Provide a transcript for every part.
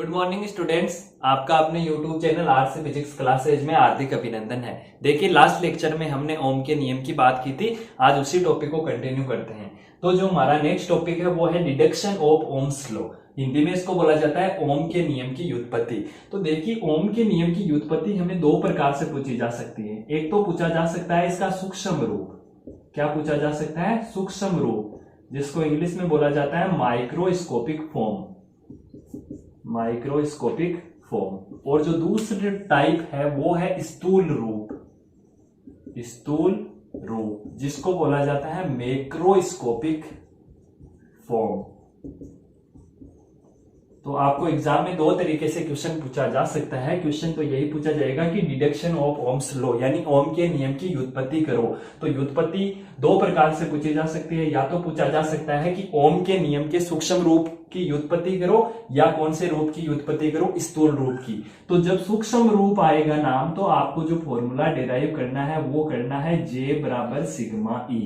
Good morning students. आपका अपने YouTube channel arts से फिजिक्स क्लासेज में हार्दिक अभिनंदन है। देखिए, लास्ट लेक्चर में हमने ओम के नियम की बात की थी। आज उसी टॉपिक को कंटिन्यू करते हैं। तो जो हमारा नेक्स्ट टॉपिक है वो है deduction of Ohm's law. Hindi में इसको बोला जाता है ओम के नियम की व्युत्पत्ति। तो देखिए, ओम के नियम की व्युत्पत्ति हमें दो प्रकार से पूछी जा सकती है। एक तो पूछा जा सकता है इसका सूक्ष्म रूप। क्या पूछा जा सकता है? सूक्ष्म रूप, जिसको इंग्लिश में बोला जाता है माइक्रोस्कोपिक फॉर्म। Microscopic form. और जो दूसरी टाइप है वो है स्थूल रूप। स्थूल रूप, जिसको बोला जाता है मैक्रोस्कोपिक फॉर्म। तो आपको एग्जाम में दो तरीके से क्वेश्चन पूछा जा सकता है। क्वेश्चन तो यही पूछा जाएगा कि डिडक्शन ऑफ ओम्स लॉ, यानी ओम के नियम की व्युत्पत्ति करो। तो व्युत्पत्ति दो प्रकार से पूछी जा सकती है। या तो पूछा जा सकता है कि ओम के नियम के सूक्ष्म रूप की व्युत्पत्ति करो, या कौन से रूप की व्युत्पत्ति करो? स्थूल रूप की। तो जब सूक्ष्म रूप आएगा नाम, तो आपको जो फॉर्मूला डिराइव करना है वो करना है J बराबर सिग्मा ई।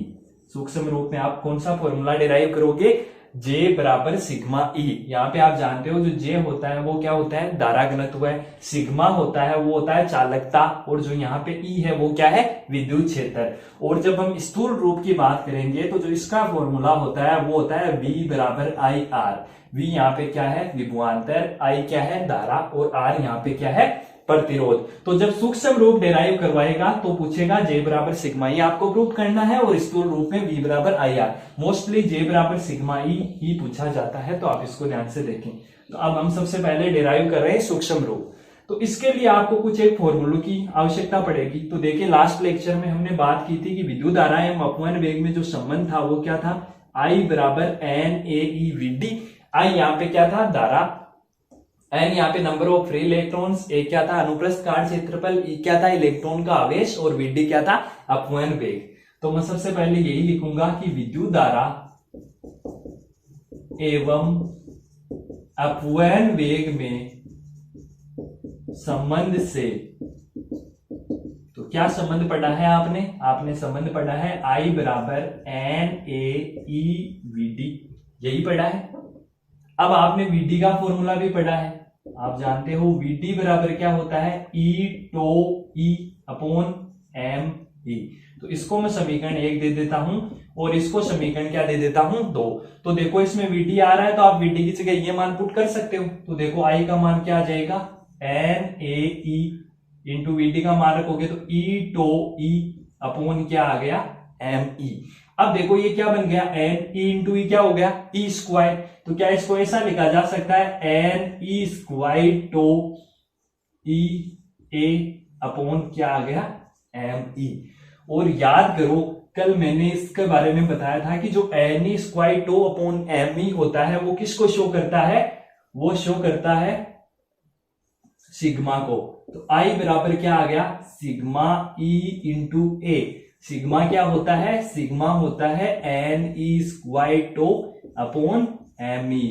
सूक्ष्म रूप में आप कौन सा फॉर्मूला डिराइव करोगे? J बराबर सिग्मा ई। यहाँ पे आप जानते हो जो J होता है वो क्या होता है? धारा घनत्व है। सिग्मा होता है वो होता है चालकता, और जो यहाँ पे E है वो क्या है? विद्युत क्षेत्र। और जब हम स्थूल रूप की बात करेंगे तो जो इसका फॉर्मूला होता है वो होता है V बराबर आई आर। V यहाँ पे क्या है? विभवांतर, I क्या है? धारा, और R यहाँ पे क्या है? प्रतिरोध। तो जब सूक्ष्म रूप डिराइव करवाएगा तो पूछेगा J बराबर सिग्मा ई आपको प्रूव करना है, और स्थूल रूप में V बराबर आई आर। मोस्टली J बराबर सिग्मा ई ही पूछा जाता है, तो आप इसको ध्यान से देखें। तो अब हम सबसे पहले डिराइव कर रहे हैं सूक्ष्म रूप। तो इसके लिए आपको कुछ एक फॉर्मूलों की आवश्यकता पड़ेगी। तो देखिए, लास्ट लेक्चर में हमने बात की थी कि विद्युत धारा एवं अपवहन वेग में जो संबंध था वो क्या था? I बराबर NaEVD। I यहाँ पे क्या था? धारा, एन यहाँ पे नंबर ऑफ फ्री इलेक्ट्रॉन्स, ए क्या था? अनुप्रस्थ काट क्षेत्रफल, ई क्या था? इलेक्ट्रॉन का आवेश, और वीडी क्या था? अपवहन वेग। तो मैं सबसे पहले यही लिखूंगा कि विद्युत धारा एवं अपवहन वेग में संबंध से, तो क्या संबंध पढ़ा है आपने संबंध पढ़ा है आई बराबर NaEVD, यही पढ़ा है। अब आपने VD का फॉर्मूला भी पढ़ा है। आप जानते हो VD बराबर क्या होता है? E tau E upon ME। तो इसको मैं समीकरण 1 दे देता हूं, और इसको समीकरण क्या दे देता हूं? 2। तो देखो, इसमें VD आ रहा है तो आप VD की जगह ये मान पुट कर सकते हो। तो देखो, I का मान क्या आ जाएगा? NaE इंटू VD का मान रखोगे तो E टो E अपॉन क्या आ गया? ME। अब देखो ये क्या बन गया? NE इंटू E क्या हो गया? E square. तो क्या इसको ऐसा लिखा जा सकता है? NE square tau E A upon क्या आ गया? ME। और याद करो, कल मैंने इसके बारे में बताया था कि जो NE square tau upon ME होता है वो किसको शो करता है? वो शो करता है सिग्मा को। तो I बराबर क्या आ गया? Sigma E into A। Sigma क्या होता है? सिग्मा होता है NE square tau upon ME।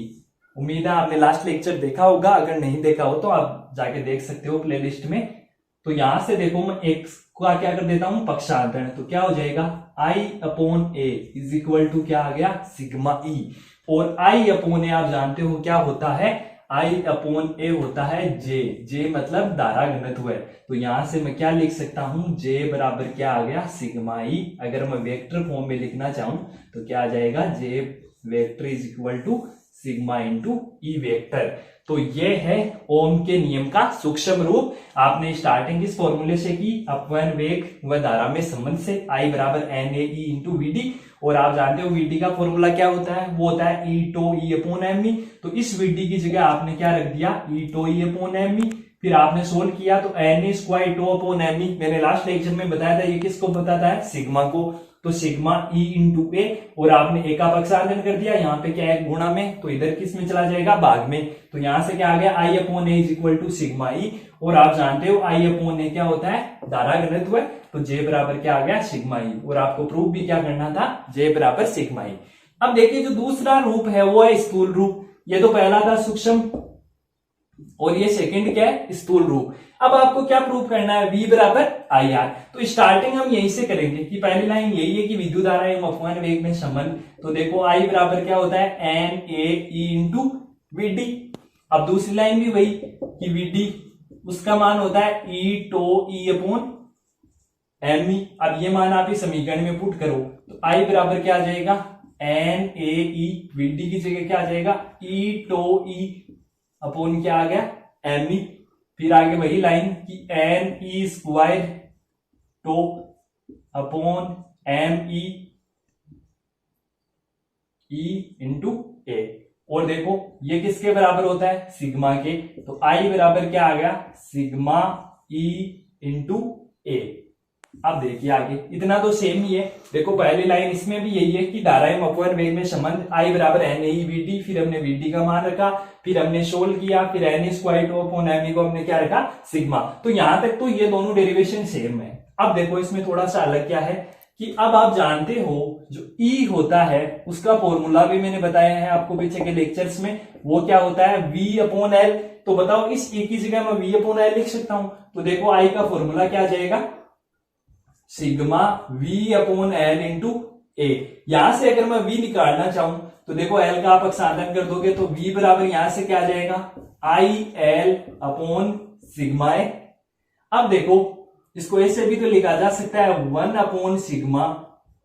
उम्मीद है आपने लास्ट लेक्चर देखा होगा। अगर नहीं देखा हो तो आप जाके देख सकते हो प्लेलिस्ट में। तो यहां से देखो, मैं x का क्या कर देता हूं? पक्षांतरण। तो क्या हो जाएगा? I upon A is equal to क्या आ गया? Sigma E। और I अपॉन A आप जानते हो क्या होता है? I अपॉन A होता है J मतलब धारा घनत्व है। तो यहां से मैं क्या लिख सकता हूं? J बराबर क्या आ गया? Sigma E। अगर मैं वेक्टर फॉर्म में लिखना चाहूं तो क्या आ जाएगा? J vector is equal to sigma into E vector. तो ये है ओम के नियम का सूक्ष्म रूप। आपने स्टार्टिंग इस फॉर्मूले से की, अपवहन वेग व धारा में संबंध से, I बराबर NaE इंटू VD। और आप जानते हो VD का फॉर्मूला क्या होता है? वो होता है E tau E upon ME। तो इस VD की जगह आपने क्या रख दिया? E tau E upon ME। फिर आपने सोल्व किया तो Na square tau upon ME, मैंने लास्ट लेक्चर में बताया था, ये किसको बताता है? सिग्मा को। तो सिग्मा E इंटू A, और आपने A का पक्षांतरण कर दिया। यहाँ पे क्या है? गुणा में, तो इधर किस में चला जाएगा? भाग में। तो यहां से क्या आ गया? I upon A is equal to sigma E। और आप जानते हो I अपॉन A क्या होता है? धारा घनत्व है। तो J बराबर क्या आ गया? Sigma E। और आपको प्रूफ भी क्या करना था? J बराबर सिग्मा E। अब देखिए, जो दूसरा रूप है वो है स्थूल रूप। ये तो पहला था सूक्ष्म, और ये सेकंड क्या है? स्थूल रूप। अब आपको क्या प्रूव करना है? V बराबर आई आर। तो स्टार्टिंग हम यहीं से करेंगे कि पहली लाइन यही है कि विद्युत धारा एवं अपवहन वेग में संबंध। तो देखो I बराबर क्या होता है? NaE into VD। अब दूसरी लाइन भी वही कि वीडी उसका मान होता है e tau e upon M e. अब ये मान आप इस समीकरण में पुट करो तो आई बराबर क्या आ जाएगा एन ए ई, वीडी की जगह क्या आ जाएगा ई टो ई अपॉन क्या आ गया एम ई। फिर आगे वही लाइन कि n e square tau upon M e into a. और देखो ये किसके बराबर होता है सिग्मा के, तो आई बराबर क्या आ गया सिग्मा ई इंटू ए। अब देखिए आगे इतना तो सेम ही है। देखो पहली लाइन इसमें भी यही है कि धारा एवं अपवहन वेग में संबंध आई बराबर एन ए वीडी, फिर हमने वीडी का मान रखा, फिर हमने सोल्व किया, फिर N square two upon M E को हमने क्या रखा सिग्मा। तो यहां तक तो ये दोनों डेरिवेशन सेम है। अब देखो इसमें थोड़ा सा अलग क्या है कि अब आप जानते हो जो E होता है उसका फॉर्मूला भी मैंने बताया है आपको पीछे के लेक्चर्स में, वो क्या होता है V अपॉन एल। तो बताओ इस E की जगह मैं V अपॉन एल लिख सकता हूं, तो देखो I का फॉर्मूला क्या आ जाएगा sigma V upon l into a. यहां से अगर मैं V निकालना चाहूं तो देखो L का आप अक्षांतरण कर दोगे तो V बराबर यहां से क्या आ जाएगा आई एल अपॉन सिग्मा ए। अब देखो इसको ऐसे भी तो लिखा जा सकता है 1 upon sigma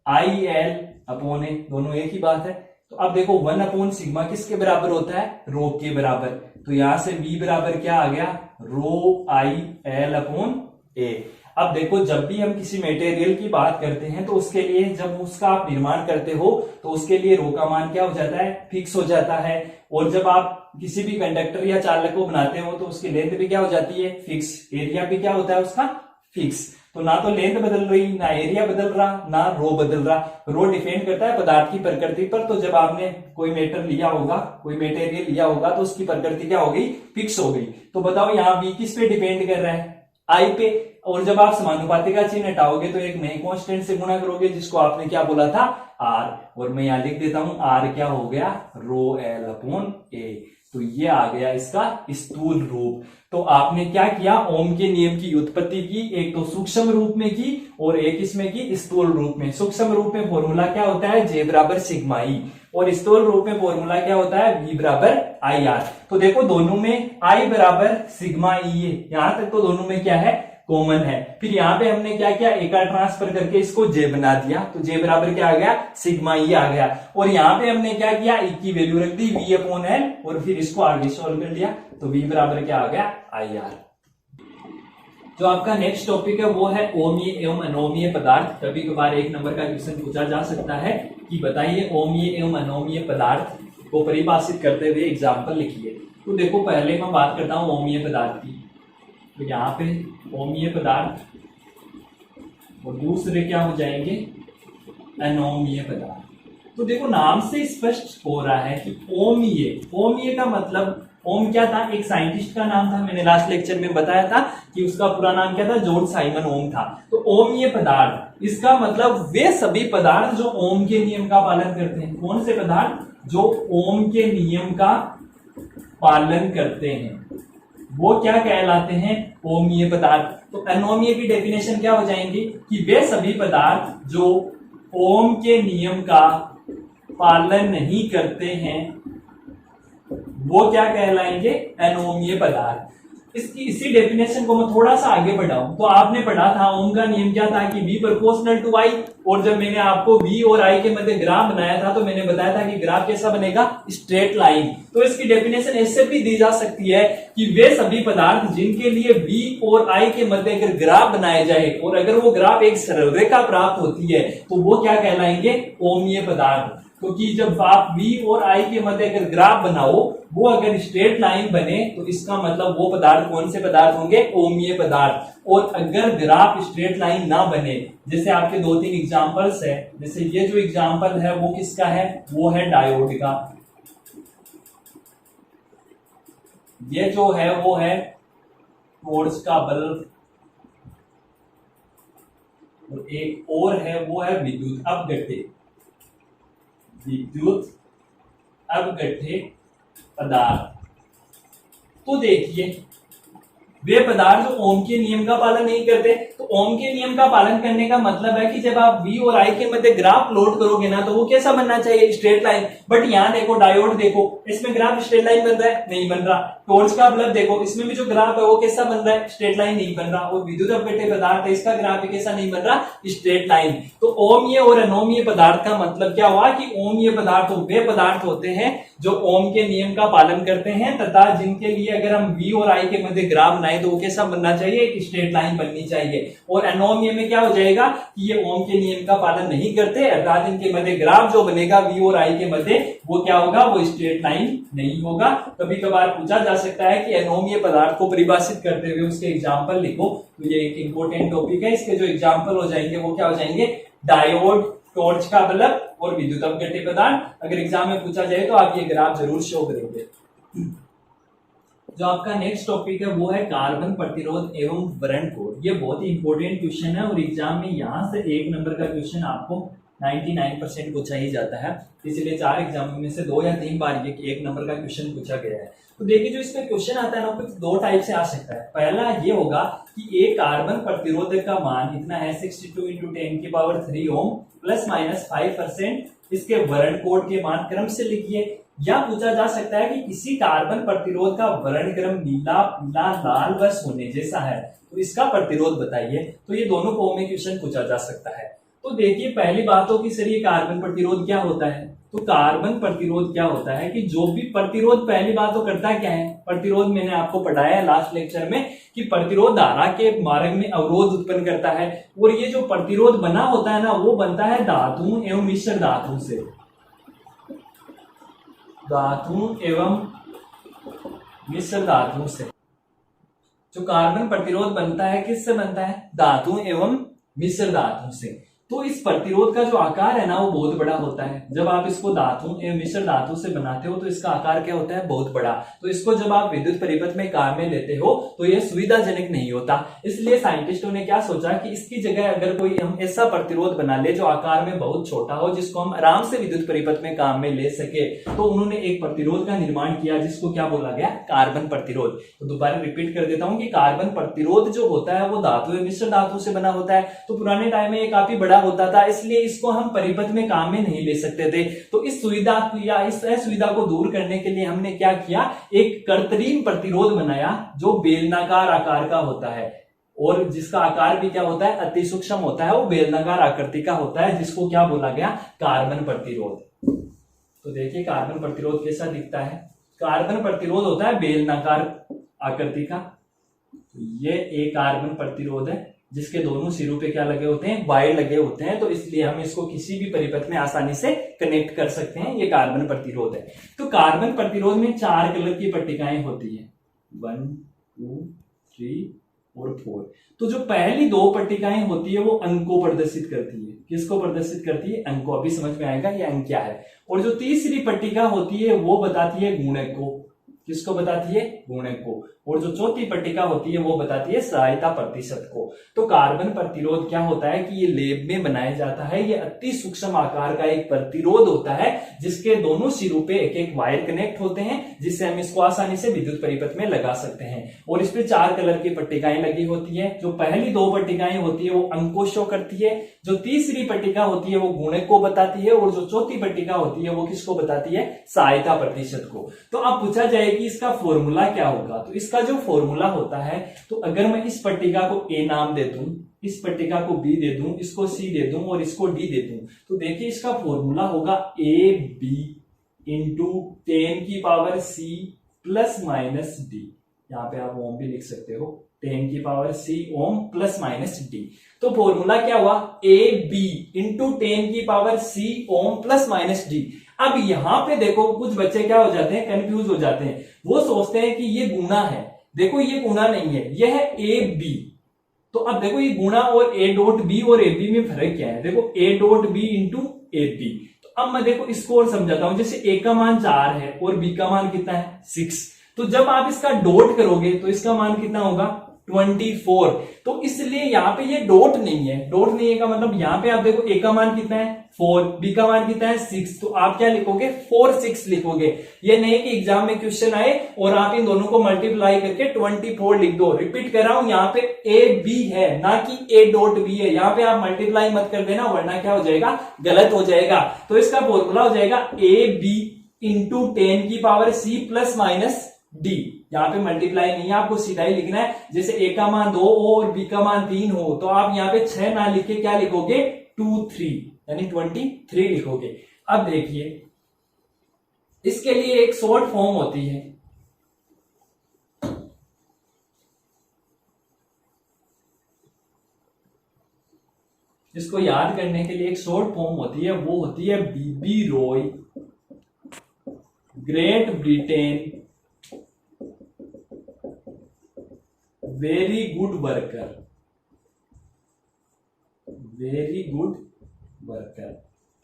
i l upon a, दोनों एक ही बात है। तो अब देखो 1 अपॉन सिग्मा किसके बराबर होता है रो के बराबर, तो यहां से V बराबर क्या आ गया रो आई एल अपॉन ए। अब देखो जब भी हम किसी मटेरियल की बात करते हैं तो उसके लिए जब उसका आप निर्माण करते हो तो उसके लिए रो का मान क्या हो जाता है फिक्स हो जाता है। और जब आप किसी भी कंडक्टर या चालक को बनाते हो तो उसकी लेंथ भी क्या हो जाती है फिक्स, एरिया भी क्या होता है उसका फिक्स। तो ना तो लेंथ बदल रही, ना एरिया बदल रहा, ना रो बदल रहा। रो डिपेंड करता है पदार्थ की प्रकृति पर। तो जब आपने कोई मेटर लिया होगा, कोई मटेरियल लिया होगा तो उसकी प्रकृति क्या हो गई फिक्स हो गई। तो बताओ यहाँ V किस पे डिपेंड कर रहा है I पे। और जब आप समानुपाती का चिन्ह हटाओगे तो एक नए कांस्टेंट से गुणा करोगे जिसको आपने क्या बोला था R, और मैं यहां लिख देता हूं R क्या हो गया रो एल अपॉन ए। तो ये आ गया इसका स्थूल रूप। तो आपने क्या किया ओम के नियम की उत्पत्ति की, एक तो सूक्ष्म रूप में की और एक इसमें की स्थूल रूप में। सूक्ष्म रूप में फॉर्मूला क्या होता है J बराबर सिग्मा ई, और स्थूल रूप में फॉर्मूला क्या होता है V बराबर आई आर। तो देखो दोनों में I बराबर सिग्मा ई है, यहां तक तो दोनों में क्या है कॉमन है। फिर यहाँ पे हमने क्या किया एक ट्रांसफर करके इसको J बना दिया, तो J बराबर क्या आ गया सिग्मा ई आ गया। और यहाँ पे हमने क्या किया E की वैल्यू रख दी V अपॉन एल, और फिर इसको आगे सॉल्व कर लिया तो V बराबर क्या आ गया आई आर। जो आपका नेक्स्ट टॉपिक है वो है ओमीय एवं अनोमीय पदार्थ। कभी कभार एक नंबर का क्वेश्चन पूछा जा सकता है कि बताइए ओमीय एवं अनोमीय पदार्थ को परिभाषित करते हुए एग्जाम्पल लिखिए। तो देखो पहले मैं बात करता हूं ओमीय पदार्थ की। तो यहाँ पे ओमीय पदार्थ और दूसरे क्या हो जाएंगे अनोमीय पदार्थ। तो देखो नाम से स्पष्ट हो रहा है कि ओमीय, ओमीय का मतलब ओम क्या था एक साइंटिस्ट का नाम था, मैंने लास्ट लेक्चर में बताया था कि उसका पूरा नाम क्या था जॉर्ज साइमन ओम था। तो ओमीय पदार्थ इसका मतलब वे सभी पदार्थ जो ओम के नियम का पालन करते हैं। कौन से पदार्थ जो ओम के नियम का पालन करते हैं वो क्या कहलाते हैं ओमीय पदार्थ। तो अनोमीय की डेफिनेशन क्या हो जाएंगी कि वे सभी पदार्थ जो ओम के नियम का पालन नहीं करते हैं वो क्या कहलाएंगे अनोमीय पदार्थ। इसी डेफिनेशन को मैं थोड़ा सा आगे बढ़ाऊं तो आपने पढ़ा था ओम का नियम क्या था कि V प्रोपोर्शनल टू I, और जब मैंने आपको V और I के मध्य ग्राफ बनाया था तो मैंने बताया था कि ग्राफ कैसा बनेगा स्ट्रेट लाइन। तो इसकी डेफिनेशन ऐसे भी दी जा सकती है कि वे सभी पदार्थ जिनके लिए V और I के मध्य अगर ग्राफ बनाया जाए और अगर वो ग्राफ एक सरल रेखा प्राप्त होती है तो वो क्या कहलाएंगे ओमीय पदार्थ। क्योंकि जब आप V और I के मध्य अगर ग्राफ बनाओ वो अगर स्ट्रेट लाइन बने तो इसका मतलब वो पदार्थ कौन से पदार्थ होंगे ओमीय पदार्थ। और अगर ग्राफ स्ट्रेट लाइन ना बने, जैसे आपके 2-3 एग्जांपल्स है, जैसे ये जो एग्जांपल है वो किसका है वो है डायोड का, ये जो है वो है टॉर्च का बल्ब, और एक और है वो है विद्युत अपघट्य, विद्युत अपघट्य पदार्थ। तो देखिए वे पदार्थ जो ओम के नियम का पालन नहीं करते। तो ओम के नियम का पालन करने का मतलब है कि जब आप V और I के मध्य ग्राफ प्लॉट करोगे ना, तो वो कैसा बनना चाहिए, स्ट्रेट लाइन। बट यहाँ देखो डायोड देखो, इसमें ग्राफ स्ट्रेट लाइन बन रहा है, नहीं बन रहा। टॉर्च का बल्ब देखो, इसमें भी जो ग्राफ है वो कैसा बन रहा है, स्ट्रेट लाइन नहीं बन रहा। और विद्युत अपघट्य पदार्थ है, इसका ग्राफ भी कैसा नहीं बन रहा, स्ट्रेट लाइन। तो ओमीय और अनोमीय पदार्थ का मतलब क्या हुआ कि ओमीय पदार्थ वे पदार्थ होते हैं जो ओम के नियम का पालन करते हैं, तथा जिनके लिए अगर हम V और I के मध्य ग्राफ बनाए तो वो कैसा बनना चाहिए, एक स्ट्रेट लाइन बननी चाहिए। और अनोमीय में क्या हो जाएगा कि ये ओम के नियम का पालन नहीं करते, अर्थात इनके मध्य ग्राफ जो बनेगा V और I के मध्य वो क्या होगा, वो स्ट्रेट लाइन नहीं होगा। कभी कभार पूछा जा सकता है कि अनोमीय पदार्थ को परिभाषित करते हुए उसके एग्जाम्पल लिखो, तो ये एक इंपॉर्टेंट टॉपिक है। इसके जो एग्जाम्पल हो जाएंगे वो क्या हो जाएंगे, डायोड, टॉर्च का बल्ब और विद्युत अपघट्य पदार्थ। अगर एग्जाम में पूछा जाए तो आप ये ग्राफ जरूर शो करेंगे। जो आपका नेक्स्ट टॉपिक है वो है कार्बन प्रतिरोध एवं वरण कोड। ये बहुत ही इंपॉर्टेंट क्वेश्चन है और एग्जाम में यहां से 1 नंबर का क्वेश्चन आपको 99% पूछा ही जाता है। इसलिए 4 एग्जाम में से 2 या 3 बार ये 1 नंबर का क्वेश्चन पूछा गया है। तो देखिए जो इसमें क्वेश्चन आता है ना, कुछ 2 टाइप से आ सकता है। पहला ये होगा कि एक कार्बन प्रतिरोधक का मान इतना है 62 × 10⁻³ ओम ±5%, इसके वर्ण कोड के मान क्रम से लिखिए। या पूछा जा सकता है कि किसी कार्बन प्रतिरोध का वर्ण क्रम नीला, पीला, लाल व सोने जैसा है, तो इसका प्रतिरोध बताइए। तो ये दोनों फॉर्म में क्वेश्चन पूछा जा सकता है। तो देखिए पहली बात हो कि सर ये कार्बन प्रतिरोध क्या होता है। तो कार्बन प्रतिरोध क्या होता है कि जो भी प्रतिरोध, पहली बात तो करता क्या है, प्रतिरोध मैंने आपको पढ़ाया है लास्ट लेक्चर में कि प्रतिरोध धारा के मार्ग में अवरोध उत्पन्न करता है। और ये जो प्रतिरोध बना होता है ना, वो बनता है धातु एवं मिश्र धातु से। धातु एवं मिश्र धातु से जो कार्बन प्रतिरोध बनता है, किससे बनता है, धातु एवं मिश्र धातु से। तो इस प्रतिरोध का जो आकार है ना वो बहुत बड़ा होता है। जब आप इसको धातु एवं मिश्र धातु से बनाते हो तो इसका आकार क्या होता है, बहुत बड़ा। तो इसको जब आप विद्युत परिपथ में काम में लेते हो तो ये सुविधाजनक नहीं होता। इसलिए साइंटिस्टों ने क्या सोचा कि इसकी जगह अगर कोई हम ऐसा प्रतिरोध बना ले जो आकार में बहुत छोटा हो, जिसको हम आराम से विद्युत परिपथ में काम में ले सके, तो उन्होंने एक प्रतिरोध का निर्माण किया जिसको क्या बोला गया, कार्बन प्रतिरोध। तो दोबारा रिपीट कर देता हूं कि कार्बन प्रतिरोध जो होता है वो धातु एवं मिश्र धातु से बना होता है। तो पुराने टाइम में ये काफी बड़ा होता था, इसलिए इसको हम परिपथ में काम में नहीं ले सकते थे। तो इस सुविधा या इस असुविधा को दूर करने के लिए हमने क्या किया, एक कृत्रिम प्रतिरोध बनाया जो बेलनाकार आकार का होता है और जिसका आकार भी क्या होता है, अति सूक्ष्म होता है, वो बेलनाकार आकृति का होता है, जिसको क्या बोला गया, कार्बन प्रतिरोध। तो देखिए कार्बन प्रतिरोध कैसा दिखता है। कार्बन प्रतिरोध होता है बेलनाकार आकृति का। ये एक कार्बन प्रतिरोध है जिसके दोनों सिरों पे क्या लगे होते हैं, वायर लगे होते हैं। तो इसलिए हम इसको किसी भी परिपथ में आसानी से कनेक्ट कर सकते हैं। ये कार्बन प्रतिरोध है। तो कार्बन प्रतिरोध में 4 कलर की पट्टिकाएं होती है, 1, 2, 3 और 4। तो जो पहली 2 पट्टिकाएं होती है वो अंक को प्रदर्शित करती है। किसको प्रदर्शित करती है, अंक को। अभी समझ में आएगा ये अंक क्या है। और जो तीसरी पट्टिका होती है वो बताती है गुणक को। किसको बताती है, गुणक को। और जो चौथी पट्टिका होती है वो बताती है सहायता प्रतिशत को। तो कार्बन प्रतिरोध क्या होता है कि ये लैब में बनाया जाता है। ये अति सूक्ष्म आकार का एक प्रतिरोध होता है जिसके दोनों सिरों पे एक एक वायर कनेक्ट होते हैं, जिससे हम इसको आसानी से विद्युत परिपथ में लगा सकते हैं। और इस पे 4 कलर की पट्टिकाएं लगी होती है। जो पहली 2 पट्टिकाएं होती है वो अंक को शो करती है, जो तीसरी पट्टिका होती है वो गुणक को बताती है, और जो चौथी पट्टिका होती है वो किसको बताती है, सहायता प्रतिशत को। तो अब पूछा जाए कि इसका फॉर्मूला क्या होगा। तो इसका जो फॉर्मूला होता है, तो अगर मैं इस पट्टिका को ए नाम दे दूं, इस पट्टिका को बी दे दूं, इसको सी दे दूं और इसको डी दे दूं, तो देखिए इसका फॉर्मूला होगा ए बी इंटू 10⁻⁶ ± डी। यहां पे आप ओम भी लिख सकते हो, 10⁻⁶ ओम ± डी। तो फॉर्मूला क्या हुआ, A B into 10⁻⁶ ohm ± D. अब यहां पे देखो कुछ बच्चे क्या हो जाते हैं, कंफ्यूज हो जाते हैं। वो सोचते हैं कि ये गुणा है। देखो ये गुणा नहीं है, ये है ए बी। तो अब देखो ये गुणा और ए डॉट बी और ए बी में फर्क क्या है। देखो A dot B into A B. तो अब मैं देखो इसको और समझाता हूं। जैसे ए का मान 4 है और बी का मान कितना है, 6। तो जब आप इसका डॉट करोगे तो इसका मान कितना होगा, 24। तो इसलिए यहाँ पे ये डॉट नहीं है, डॉट नहीं है का मतलब यहाँ पे आप देखो ए का मान कितना है 4, बी का मान कितना है 6, तो आप क्या लिखोगे 4 6 लिखोगे। ये नहीं कि एग्जाम में क्वेश्चन आए और आप इन दोनों को मल्टीप्लाई करके 24 लिख दो। रिपीट कर रहा हूं, यहाँ पे ए बी है ना कि ए डॉट बी है। यहाँ पे आप मल्टीप्लाई मत कर देना वरना क्या हो जाएगा, गलत हो जाएगा। तो इसका फॉर्मूला हो जाएगा ए बी इंटू 10 की power C plus minus D. यहाँ पे मल्टीप्लाई नहीं है, आपको सीधा ही लिखना है। जैसे ए का मान 2 हो और बी का मान 3 हो तो आप यहाँ पे 6 ना लिख के क्या लिखोगे 2 3 यानी 23 लिखोगे। अब देखिए इसके लिए एक शॉर्ट फॉर्म होती है, इसको याद करने के लिए एक शॉर्ट फॉर्म होती है, वो होती है B B Roy Great Britain very good worker, very good worker.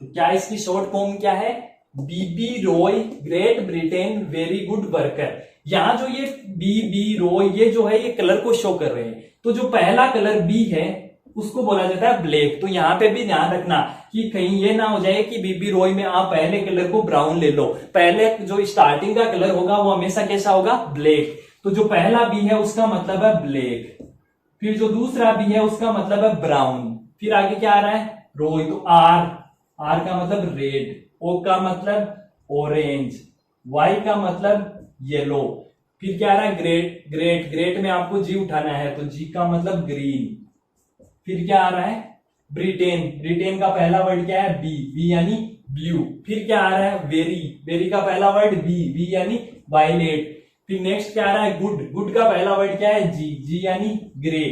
तो क्या इसकी शॉर्ट फॉर्म क्या है, B B Roy Great Britain very good worker. यहां जो ये बीबी रॉय ये जो है ये कलर को शो कर रहे हैं, तो जो पहला कलर बी है उसको बोला जाता है ब्लैक। तो यहां पे भी ध्यान रखना कि कहीं ये ना हो जाए कि बीबी रॉय में आप पहले कलर को ब्राउन ले लो, पहले जो स्टार्टिंग का कलर होगा वो हमेशा कैसा होगा, ब्लैक। तो जो पहला बी है उसका मतलब है ब्लैक, फिर जो दूसरा बी है उसका मतलब है ब्राउन, फिर आगे क्या आ रहा है रॉय, तो आर, आर का मतलब रेड, ओ का मतलब ऑरेंज, वाई का मतलब येलो, फिर क्या आ रहा है ग्रेट, ग्रेट ग्रेट में आपको जी उठाना है तो जी का मतलब ग्रीन, फिर क्या आ रहा है ब्रिटेन, ब्रिटेन का पहला वर्ड क्या है बी, बी यानी ब्लू, फिर क्या आ रहा है वेरी, वेरी का पहला वर्ड बी, बी यानी वायलेट, फिर नेक्स्ट क्या आ रहा है गुड, गुड का पहला वर्ड क्या है जी, जी यानी ग्रे,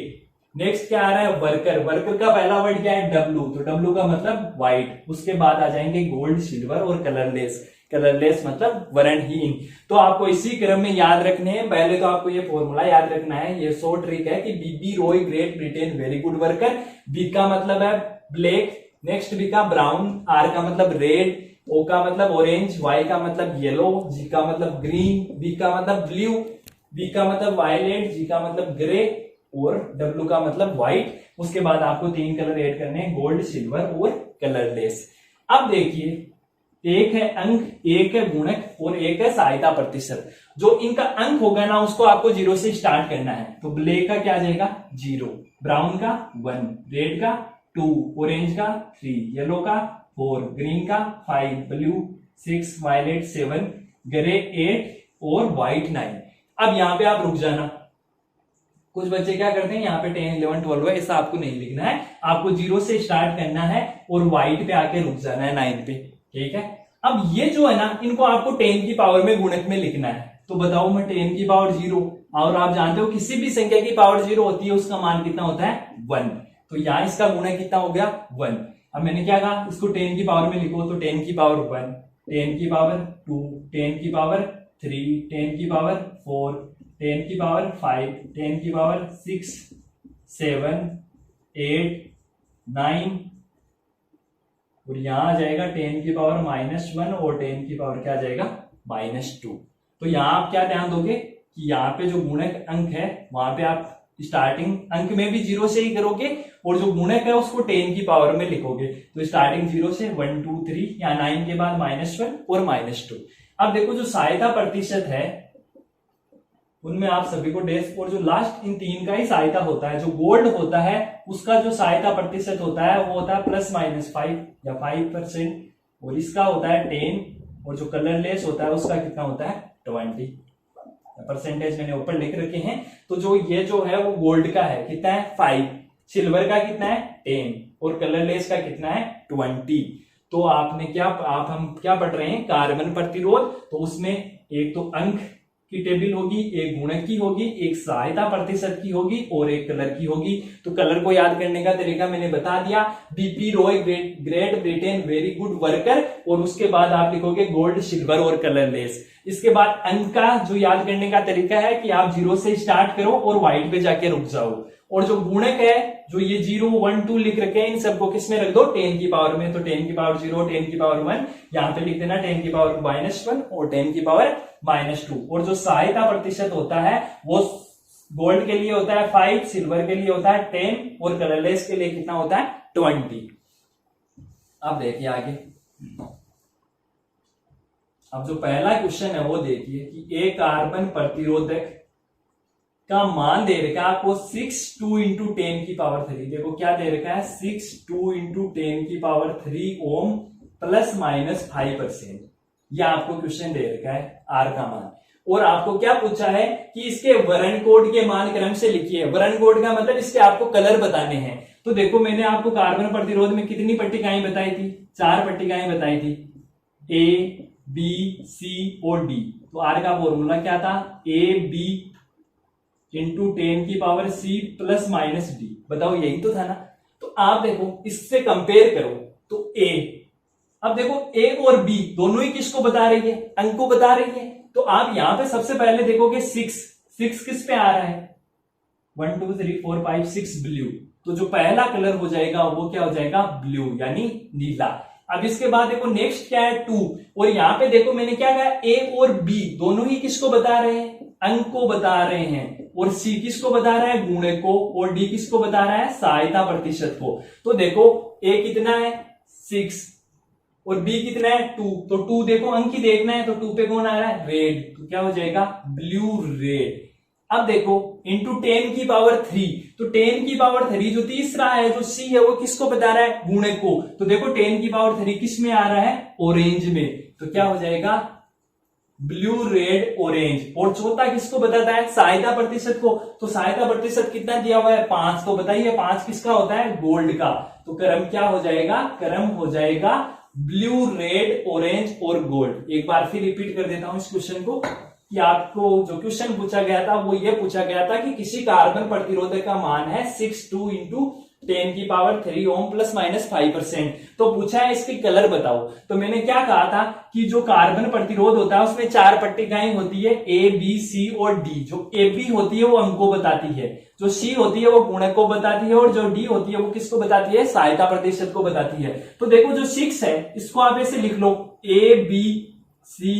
नेक्स्ट क्या आ रहा है वर्कर, वर्कर का पहला वर्ड क्या है डब्लू, तो डब्लू का मतलब व्हाइट, उसके बाद आ जाएंगे गोल्ड सिल्वर और कलरलेस, कलरलेस मतलब वर्णहीन। तो आपको इसी क्रम में याद रखने हैं। पहले तो आपको ये फॉर्मूला याद रखना है, ये शॉर्ट ट्रिक है कि B B Roy Great Britain very good worker, B का मतलब है ब्लैक, नेक्स्ट बी का ब्राउन, आर का मतलब रेड, ओ का मतलब ऑरेंज, वाई का मतलब येलो, जी का मतलब ग्रीन, बी का मतलब ब्लू, बी का मतलब वायलेट, जी का मतलब ग्रे और डब्लू का मतलब व्हाइट। उसके बाद आपको 3 कलर ऐड करने हैं, गोल्ड सिल्वर और कलरलेस। अब देखिए एक है अंक, एक है गुणक और एक है सहायता प्रतिशत। जो इनका अंक होगा ना उसको आपको 0 से स्टार्ट करना है। तो ब्लैक का क्या आ जाएगा 0, ब्राउन का 1, रेड का 2, ऑरेंज का 3, येलो का 4, ग्रीन का 5, ब्लू 6, वायलेट 7, ग्रे 8 और व्हाइट 9। अब यहां पे आप रुक जाना, कुछ बच्चे क्या करते हैं यहाँ पे 10 11 12 है, ऐसा आपको नहीं लिखना है, आपको 0 से स्टार्ट करना है और व्हाइट पे आके रुक जाना है 9 पे, ठीक है। अब ये जो है ना इनको आपको 10 की पावर में गुणक में लिखना है। तो बताओ मैं 10 की पावर 0, और आप जानते हो किसी भी संख्या की पावर 0 होती है उसका मान कितना होता है 1। तो यहां इसका गुणक कितना हो गया 1। अब मैंने क्या कहा इसको 10 की पावर में लिखो, तो 10 की पावर 1, 10 की पावर 2, 10 की पावर 3, 10 की पावर 4, 10 की पावर 5, 10 की पावर 6, 7, 8, 9 और यहां आ जाएगा 10 की पावर -1 और 10 की पावर क्या आ जाएगा -2। तो यहां आप क्या ध्यान दोगे कि यहाँ पे जो गुणक अंक है वहां पे आप स्टार्टिंग अंक में भी 0 से ही करोगे और जो गुणक है उसको 10 की पावर में लिखोगे। तो स्टार्टिंग 0 से 1 2 3 या 9 के बाद -1 और -2। अब देखो जो सहायता प्रतिशत है उनमें आप सभी को डैश और जो लास्ट इन 3 का ही सहायता होता है। जो गोल्ड होता है उसका जो सहायता प्रतिशत होता है वो होता है ±5 या 5%, और इसका होता है 10, और जो कलरलेस होता है उसका कितना होता है 20। परसेंटेज मैंने ऊपर लिख रखे हैं। तो जो ये जो है वो गोल्ड का है कितना है 5, सिल्वर का कितना है 10 और कलरलेस का कितना है 20। तो आपने क्या हम क्या पढ़ रहे हैं कार्बन प्रतिरोध, तो उसमें एक तो अंक की टेबल होगी, एक गुणक की होगी, एक सहायता प्रतिशत की होगी और एक कलर की होगी। तो कलर को याद करने का तरीका मैंने बता दिया, BP Roy Great Britain very good worker, और उसके बाद आप लिखोगे गोल्ड सिल्वर और कलरलेस। इसके बाद अंक का जो याद करने का तरीका है कि आप 0 से स्टार्ट करो और व्हाइट पे जाके रुक जाओ, और जो गुणक है जो ये 0 1 2 लिख रखे हैं इन सबको किस में रख दो 10 की पावर में। तो 10 की पावर 0, 10 की पावर 1, यहाँ पे लिख देना 10 की पावर -1 और 10 की पावर -2। और जो सहायता प्रतिशत होता है वो गोल्ड के लिए होता है 5, सिल्वर के लिए होता है 10 और कलरलेस के लिए कितना होता है 20। अब देखिए आगे, अब जो पहला क्वेश्चन है वो देखिए कि एक कार्बन प्रतिरोधक का मान दे रखा है आपको 6 इंटू 10 की पावर 3। देखो क्या दे रखा है 6 इंटू 10 की पावर 3 ओम प्लस माइनस 5%। यह आपको क्वेश्चन दे रखा है आर का मान, और आपको क्या पूछा है कि इसके वर्ण कोड के मान क्रम से लिखिए। वर्ण कोड का मतलब इसके आपको कलर बताने हैं। तो देखो मैंने आपको कार्बन प्रतिरोध में कितनी पट्टिकाएं बताई थी, 4 पट्टिकाएं बताई थी, ए बी सी और डी। तो आर का फॉर्मूला क्या था, ए बी इंटू 10 की power C plus minus D. बताओ यही तो था ना। तो आप देखो इससे कंपेयर करो तो ए, अब देखो ए और बी दोनों ही किसको बता रही है, अंक को बता रही है। तो आप यहां पे सबसे पहले देखोगे 6 किस पे आ रहा है, 1 2 3 4 5 6 ब्लू। तो जो पहला कलर हो जाएगा वो क्या हो जाएगा, ब्लू यानी नीला। अब इसके बाद देखो नेक्स्ट क्या है 2, और यहां पे देखो मैंने क्या कहा, ए और बी दोनों ही किसको बता रहे हैं, अंक को बता रहे हैं, और सी किसको बता रहा है, गुणक को, और डी किसको बता रहा है, सहायता प्रतिशत को। तो देखो ए कितना है 6 और बी कितना है 2, तो 2 देखो अंक ही देखना है, तो 2 पे कौन आ रहा है, रेड, तो क्या हो जाएगा ब्लू रेड। अब देखो इंटू 10 की पावर 3, तो 10 की पावर 3 जो तीसरा है जो सी है वो किसको बता रहा है, गुणक को। तो देखो 10 की पावर 3 किस में आ रहा है, ऑरेंज में, तो क्या हो जाएगा ब्लू रेड ऑरेंज। और चौथा किसको बताता है, सहायता प्रतिशत को। तो सहायता प्रतिशत कितना दिया हुआ है 5, तो बताइए 5 किसका होता है, गोल्ड का। तो क्रम क्या हो जाएगा, क्रम हो जाएगा ब्लू रेड ऑरेंज और गोल्ड। एक बार फिर रिपीट कर देता हूं इस क्वेश्चन को कि आपको जो क्वेश्चन पूछा गया था वो ये पूछा गया था कि किसी कार्बन प्रतिरोधक का मान है 6 इंटू 10 की पावर 3 ओम प्लस माइनस 5%। तो पूछा है इसकी कलर बताओ। तो मैंने क्या कहा था कि जो कार्बन प्रतिरोध होता है उसमें 4 पट्टिकाएं होती है, ए बी सी और डी। जो ए बी होती है वो अंक को बताती है, जो सी होती है वो गुणक को बताती है, और जो डी होती है वो किसको बताती है, सहायता प्रतिशत को बताती है। तो देखो जो 6 है इसको आप ऐसे लिख लो, ए बी सी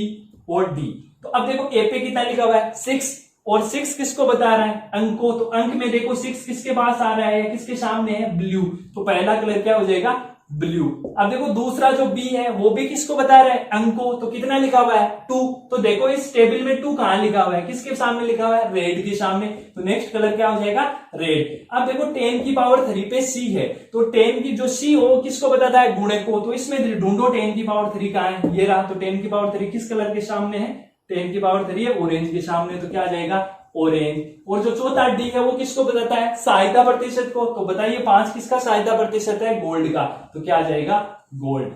और डी। तो अब देखो ए पे कितना लिखा हुआ है 6, और 6 किसको बता रहा है, अंक को। तो अंक में देखो 6 किसके पास आ रहा है, किसके सामने है, ब्लू। तो पहला कलर क्या हो जाएगा, ब्लू। अब देखो दूसरा जो बी है वो भी किसको बता रहा है, अंक को। तो कितना लिखा हुआ है 2। तो देखो इस टेबल में 2 कहां लिखा हुआ है, किसके सामने लिखा हुआ है, रेड के सामने। तो नेक्स्ट कलर क्या हो जाएगा, रेड। अब देखो 10 की पावर 3 पे सी है, तो 10 की जो सी हो किसको बताता है, गुणक को। तो इसमें ढूंढो 10 की पावर 3 कहां है, ये रहा। तो 10 की पावर 3 किस कलर के सामने है, 10 की पावर 3 है ऑरेंज के सामने। तो क्या आ जाएगा ऑरेंज। और जो चौथा डी है वो किसको बताता है, सहायता प्रतिशत को। तो बताइए 5 किसका सहायता प्रतिशत है, गोल्ड का। तो क्या आ जाएगा गोल्ड।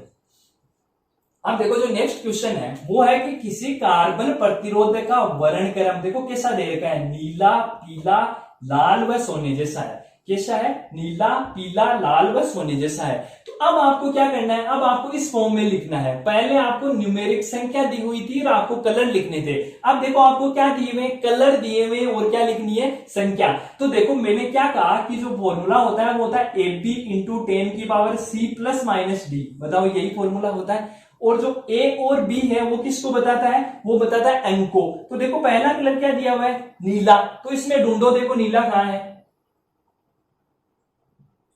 अब देखो जो नेक्स्ट क्वेश्चन है वो है कि किसी कार्बन प्रतिरोधक का वर्ण क्रम देखो कैसा दे रखा है, नीला पीला लाल व सोने जैसा है। कैसा है, नीला पीला लाल व सोने जैसा है। तो अब आपको क्या करना है, अब आपको इस फॉर्म में लिखना है। पहले आपको न्यूमेरिक संख्या दी हुई थी और आपको कलर लिखने थे। अब देखो आपको क्या दिए हुए, कलर दिए हुए और क्या लिखनी है, संख्या। तो देखो मैंने क्या कहा कि जो फॉर्मूला होता है वो होता है ए बी इंटू 10 की power C plus minus D. बताओ यही फॉर्मूला होता है। और जो ए और बी है वो किसको बताता है, वो बताता है अंक को। तो देखो पहला कलर क्या दिया हुआ है, नीला। तो इसमें ढूंढो, देखो नीला कहां है,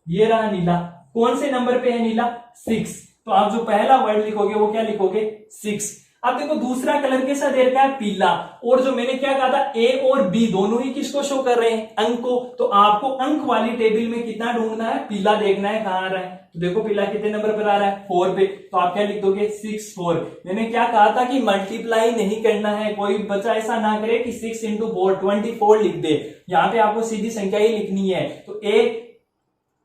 ये रहा नीला। कौन से नंबर पे है नीला, 6। तो आप जो पहला वर्ड लिखोगे वो क्या लिखोगे, 6। अब देखो दूसरा कलर कैसा दे रखा है, पीला। और जो मैंने क्या कहा था, ए और बी दोनों ही किसको शो कर रहे हैं, अंक को। तो आपको अंक वाली टेबल में कितना ढूंढना है, पीला देखना है कहां आ रहा है। तो देखो पीला कितने नंबर पर आ रहा है, 4 पे। तो आप क्या लिख दोगे, 6 4। मैंने क्या कहा था कि मल्टीप्लाई नहीं करना है, कोई बच्चा ऐसा ना करे कि 6 इंटू 4 24 लिख दे। यहां पे आपको सीधी संख्या ही लिखनी है। तो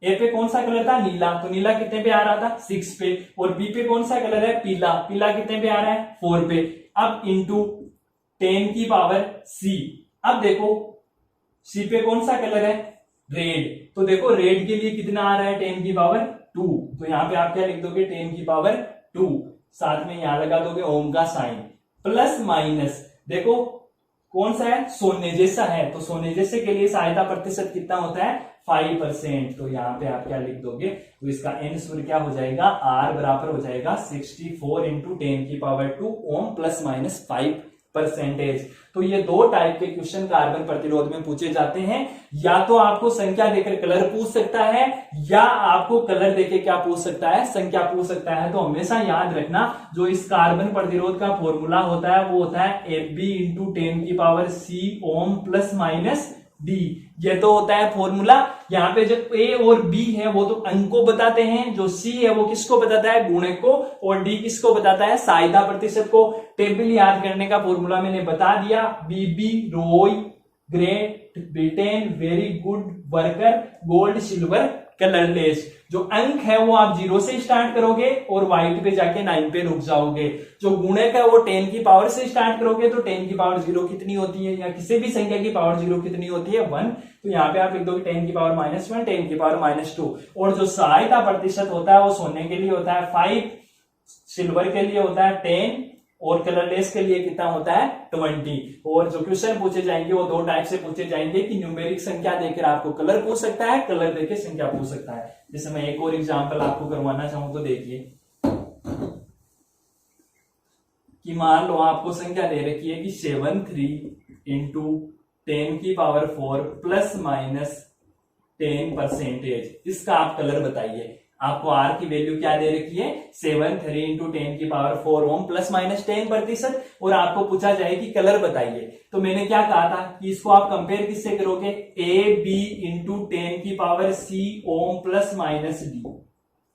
ए पे कौन सा कलर था, नीला। तो नीला कितने पे आ रहा था, 6 पे। और बी पे कौन सा कलर है, पीला। पीला कितने पे आ रहा है, 4 पे। अब इंटू 10 की पावर सी। अब देखो सी पे कौन सा कलर है, रेड। तो देखो रेड के लिए कितना आ रहा है, 10 की पावर 2। तो यहां पे आप क्या लिख दोगे, 10 की पावर 2। साथ में यहां लगा दोगे ओम का साइन, प्लस माइनस। देखो कौन सा है, सोने जैसा है। तो सोने जैसे के लिए सहायता प्रतिशत कितना होता है, 5%। तो यहां पे आप क्या लिख दोगे, तो इसका आंसर क्या हो जाएगा, आर बराबर हो जाएगा 64 इंटू 10 की power 2 ohm plus minus 5 percentage. तो ये दो टाइप के क्वेश्चन कार्बन प्रतिरोध में पूछे जाते हैं। या तो आपको संख्या देकर कलर पूछ सकता है, या आपको कलर देके क्या पूछ सकता है, संख्या पूछ सकता है। तो हमेशा याद रखना जो इस कार्बन प्रतिरोध का फॉर्मूला होता है वो होता है Fb into 10⁻⁶ ohm plus minus D. ये तो होता है फॉर्मूला। यहाँ पे जो ए और बी है वो तो अंक को बताते हैं, जो सी है वो किसको बताता है, गुणक को, और डी किसको बताता है, सहायता प्रतिशत को। टेबल याद करने का फॉर्मूला मैंने बता दिया, B B Roy, Great Britain, very good worker, gold silver colourless. जो अंक है वो आप 0 से स्टार्ट करोगे और व्हाइट पे जाके 9 पे रुक जाओगे। जो गुणक है वो 10 की पावर से स्टार्ट करोगे तो 10 की पावर 0 कितनी होती है, या किसी भी संख्या की पावर 0 कितनी होती है, 1। तो यहाँ पे आप लिख दोगे 10 की पावर -1, 10 की पावर -2। और जो सहायता प्रतिशत होता है वो सोने के लिए होता है 5, सिल्वर के लिए होता है 10, और कलरलेस के लिए कितना होता है 20। और जो क्वेश्चन पूछे जाएंगे वो दो टाइप से पूछे जाएंगे कि न्यूमेरिक संख्या देकर आपको कलर पूछ सकता है, कलर देकर संख्या पूछ सकता है। जैसे मैं एक और एग्जांपल आपको करवाना चाहूं तो देखिए कि मान लो आपको संख्या दे रखी है कि 73 इंटू 10 की पावर 4 प्लस माइनस 10%। इसका आप कलर बताइए। आपको आर की वैल्यू क्या दे रखी है, 73 इंटू 10 की पावर 4 ओम प्लस माइनस 10%, और आपको पूछा जाए कि कलर बताइए। तो मैंने क्या कहा था कि इसको आप कंपेयर किससे करोगे, ए बी इंटू 10 की पावर सी ओम प्लस माइनस डी,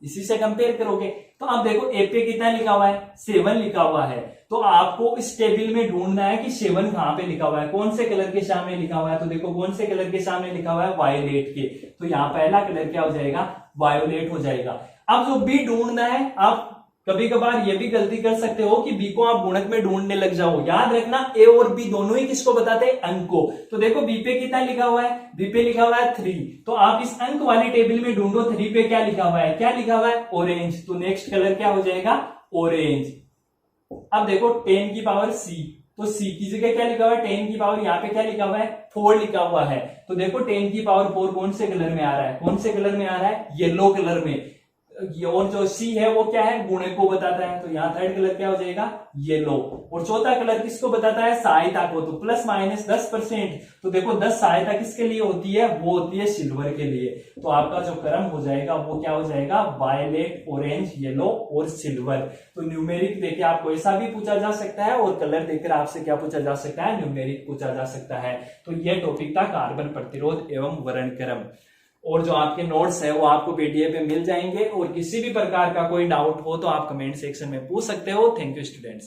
इसी से कंपेयर करोगे। तो आप देखो ए पे कितना लिखा हुआ है, 7 लिखा हुआ है। तो आपको इस टेबल में ढूंढना है कि 7 कहां पे लिखा हुआ है, कौन से कलर के सामने लिखा हुआ है। तो देखो कौन से कलर के सामने लिखा हुआ है, वायलेट के। तो यहाँ पहला कलर क्या हो जाएगा, वायोलेट हो जाएगा। अब जो बी ढूंढना है, आप कभी कभार ये भी गलती कर सकते हो कि बी को आप गुणक में ढूंढने लग जाओ। याद रखना ए और बी दोनों ही किसको बताते हैं, अंक को। तो देखो बी पे कितना लिखा हुआ है, बी पे लिखा हुआ है 3। तो आप इस अंक वाली टेबल में ढूंढो 3 पे क्या लिखा हुआ है, क्या लिखा हुआ है, ऑरेंज। तो नेक्स्ट कलर क्या हो जाएगा, ऑरेंज। अब देखो 10 की पावर सी, तो सी की जगह क्या लिखा हुआ है, 10 की पावर यहाँ पे क्या लिखा हुआ है, 4 लिखा हुआ है। तो देखो 10 की पावर 4 कौन से कलर में आ रहा है, कौन से कलर में आ रहा है, येलो कलर में। और जो सी है वो क्या है, गुणक को बताता है। तो यहाँ थर्ड कलर क्या हो जाएगा, येलो। और चौथा कलर किसको बताता है, सहायता को। तो प्लस माइनस 10%। तो देखो 10 सहायता किसके लिए होती है, वो होती है सिल्वर के लिए। तो आपका जो क्रम हो जाएगा वो क्या हो जाएगा, वायलेट, ऑरेंज, येलो और सिल्वर। तो न्यूमेरिक देके आपको ऐसा भी पूछा जा सकता है, और कलर देकर आपसे क्या पूछा जा सकता है, न्यूमेरिक पूछा जा सकता है। तो यह टॉपिक था कार्बन प्रतिरोध एवं वर्णक्रम। और जो आपके नोट्स है वो आपको पीडीएफ में मिल जाएंगे। और किसी भी प्रकार का कोई डाउट हो तो आप कमेंट सेक्शन में पूछ सकते हो। Thank you students.